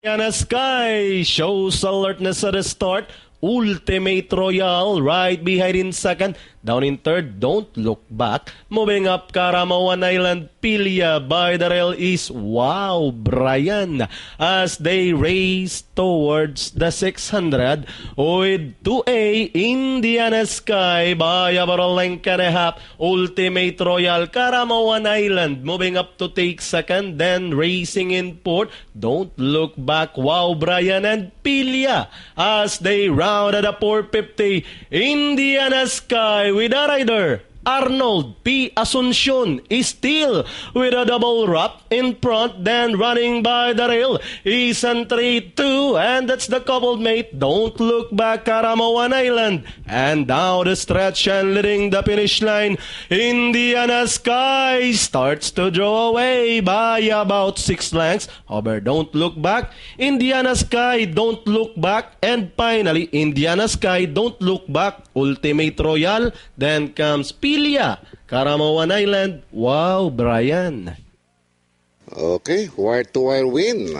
Indiana Sky shows alertness at the start. Ultimate Royal right behind in second. Down in third, Don't Look Back. Moving up, Caramawan Island, Pilia by the rail is Wow Brian as they race towards the 600 with 2A Indiana Sky by about a length and a half. Ultimate Royal, Caramawan Island moving up to take second. Then racing in fourth, Don't Look Back, Wow Brian and Pilia as they round at a 450. Indiana Sky with a rider. Arnold P. Asuncion is still with a double wrap in front, then running by the rail is an 3-2, and that's the coupled mate. Don't Look Back, Caramawan Island, and down the stretch and leading the finish line. Indiana Sky starts to draw away by about 6 lengths over Don't Look Back. Indiana Sky, Don't Look Back, and finally Indiana Sky, Don't Look Back, Ultimate Royal, then comes Pilia, Caramawan Island, Wow Brian. Okay, wire-to-wire win